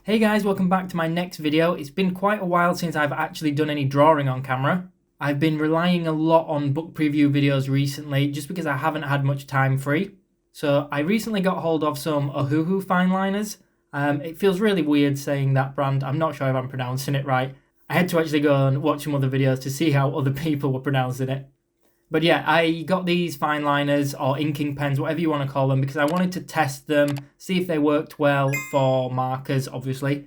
Hey guys, welcome back to my next video. It's been quite a while since I've actually done any drawing on camera. I've been relying a lot on book preview videos recently just because I haven't had much time free. So I recently got hold of some Ohuhu fine liners. It feels really weird saying that brand. I'm not sure if I'm pronouncing it right. I had to actually go and watch some other videos to see how other people were pronouncing it. But yeah, I got these fine liners or inking pens, whatever you want to call them, because I wanted to test them, see if they worked well for markers, obviously.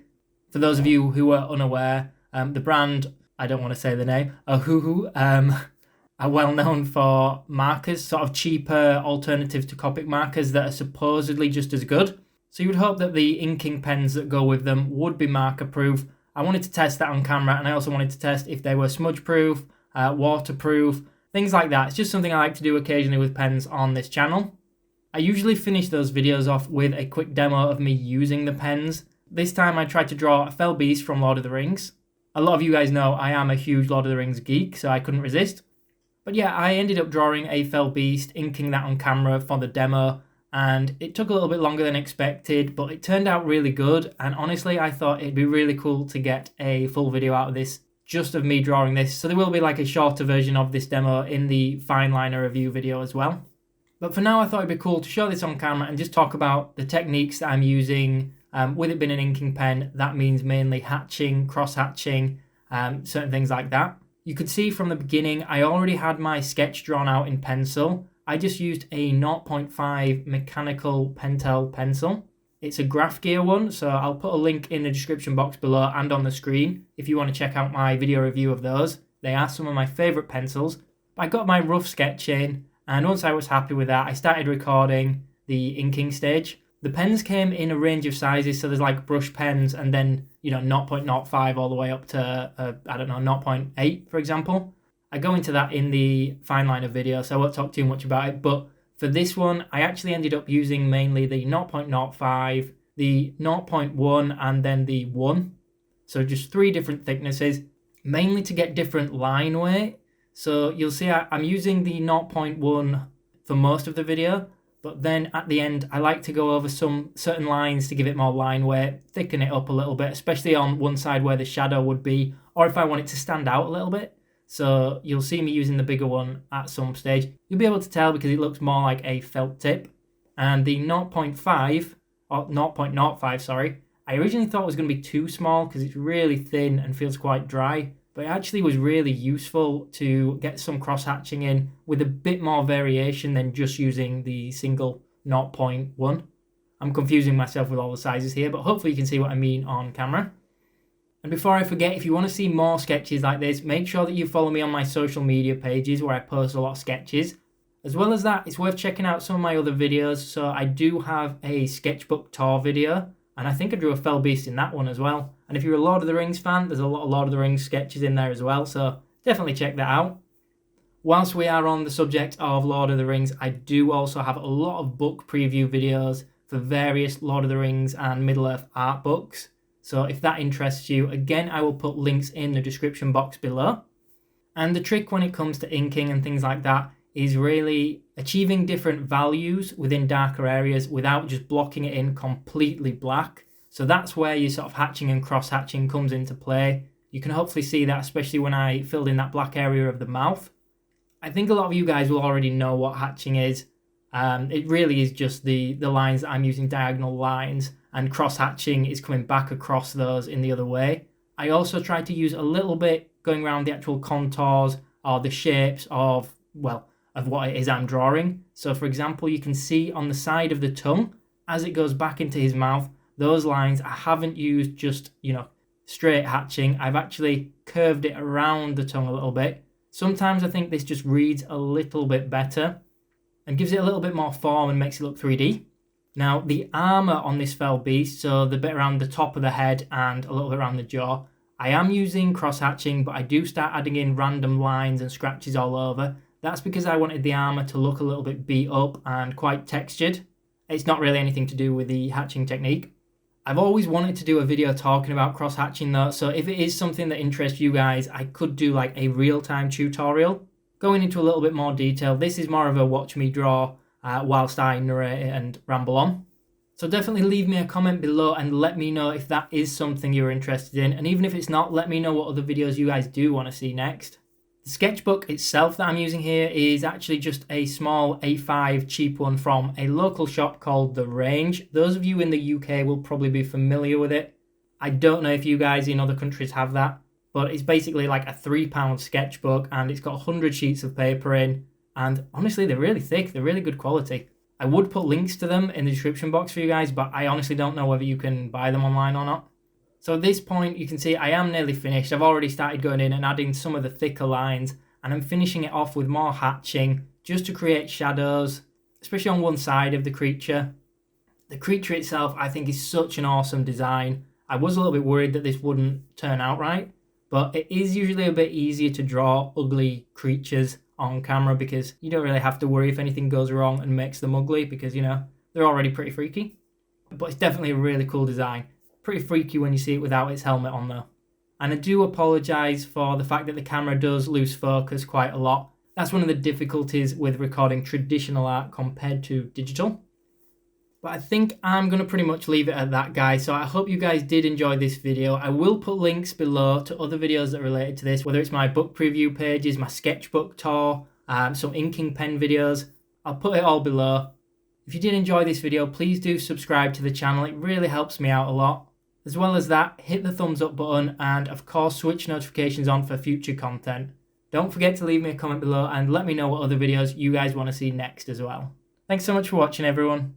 For those of you who are unaware, the brand, I don't want to say the name, Ohuhu, are well known for markers, sort of cheaper alternatives to Copic markers that are supposedly just as good. So you would hope that the inking pens that go with them would be marker proof. I wanted to test that on camera, and I also wanted to test if they were smudge proof, waterproof, things like that. It's just something I like to do occasionally with pens on this channel. I usually finish those videos off with a quick demo of me using the pens. This time I tried to draw a Fellbeast from Lord of the Rings. A lot of you guys know I am a huge Lord of the Rings geek, so I couldn't resist. But yeah, I ended up drawing a Fellbeast, inking that on camera for the demo, and it took a little bit longer than expected, but it turned out really good, and honestly I thought it'd be really cool to get a full video out of this, just of me drawing this. So there will be like a shorter version of this demo in the fine liner review video as well. But for now I thought it'd be cool to show this on camera and just talk about the techniques that I'm using. With it being an inking pen, that means mainly hatching, cross-hatching, certain things like that. You could see from the beginning I already had my sketch drawn out in pencil. I just used a 0.5 mechanical Pentel pencil. It's a Graph Gear one, so I'll put a link in the description box below and on the screen if you want to check out my video review of those. They are some of my favourite pencils. I got my rough sketch in, and once I was happy with that, I started recording the inking stage. The pens came in a range of sizes, so there's like brush pens and then, 0.05 all the way up to, 0.8, for example. I go into that in the fine liner video, so I won't talk too much about it, but for this one, I actually ended up using mainly the 0.05, the 0.1, and then the 1. So just 3 different thicknesses, mainly to get different line weight. So you'll see I'm using the 0.1 for most of the video, but then at the end, I like to go over some certain lines to give it more line weight, thicken it up a little bit, especially on one side where the shadow would be, or if I want it to stand out a little bit. So you'll see me using the bigger one at some stage. You'll be able to tell because it looks more like a felt tip. And the 0.5, or 0.05, sorry, I originally thought it was going to be too small because it's really thin and feels quite dry. But it actually was really useful to get some cross-hatching in with a bit more variation than just using the single 0.1. I'm confusing myself with all the sizes here, but hopefully you can see what I mean on camera. And before I forget, if you want to see more sketches like this, make sure that you follow me on my social media pages where I post a lot of sketches. As well as that, it's worth checking out some of my other videos. So I do have a sketchbook tour video, and I think I drew a Fellbeast in that one as well. And if you're a Lord of the Rings fan, there's a lot of Lord of the Rings sketches in there as well, so definitely check that out. Whilst we are on the subject of Lord of the Rings, I do also have a lot of book preview videos for various Lord of the Rings and Middle-earth art books. So if that interests you, again, I will put links in the description box below. And the trick when it comes to inking and things like that is really achieving different values within darker areas without just blocking it in completely black. So that's where your sort of hatching and cross-hatching comes into play. You can hopefully see that, especially when I filled in that black area of the mouth. I think a lot of you guys will already know what hatching is. It really is just the lines that I'm using, diagonal lines, and cross-hatching is coming back across those in the other way. I also try to use a little bit going around the actual contours or the shapes of what it is I'm drawing. So for example, you can see on the side of the tongue, as it goes back into his mouth, those lines, I haven't used just, straight hatching. I've actually curved it around the tongue a little bit. Sometimes I think this just reads a little bit better and gives it a little bit more form and makes it look 3D. Now, the armour on this Fellbeast, so the bit around the top of the head and a little bit around the jaw, I am using cross-hatching, but I do start adding in random lines and scratches all over. That's because I wanted the armour to look a little bit beat up and quite textured. It's not really anything to do with the hatching technique. I've always wanted to do a video talking about cross-hatching though, so if it is something that interests you guys, I could do like a real-time tutorial. Going into a little bit more detail, this is more of a watch me draw whilst I narrate it and ramble on. So definitely leave me a comment below and let me know if that is something you're interested in. And even if it's not, let me know what other videos you guys do want to see next. The sketchbook itself that I'm using here is actually just a small A5 cheap one from a local shop called The Range. Those of you in the UK will probably be familiar with it. I don't know if you guys in other countries have that, but it's basically like a £3 sketchbook and it's got 100 sheets of paper in, and honestly they're really thick, they're really good quality. I would put links to them in the description box for you guys, but I honestly don't know whether you can buy them online or not. So at this point you can see I am nearly finished. I've already started going in and adding some of the thicker lines, and I'm finishing it off with more hatching just to create shadows, especially on one side of the creature. The creature itself I think is such an awesome design. I was a little bit worried that this wouldn't turn out right, but it is usually a bit easier to draw ugly creatures on camera because you don't really have to worry if anything goes wrong and makes them ugly because, you know, they're already pretty freaky. But it's definitely a really cool design. Pretty freaky when you see it without its helmet on though. And I do apologise for the fact that the camera does lose focus quite a lot. That's one of the difficulties with recording traditional art compared to digital. But I think I'm going to pretty much leave it at that, guys. So I hope you guys did enjoy this video. I will put links below to other videos that are related to this, whether it's my book preview pages, my sketchbook tour, some inking pen videos. I'll put it all below. If you did enjoy this video, please do subscribe to the channel. It really helps me out a lot. As well as that, hit the thumbs up button and of course switch notifications on for future content. Don't forget to leave me a comment below and let me know what other videos you guys want to see next as well. Thanks so much for watching, everyone.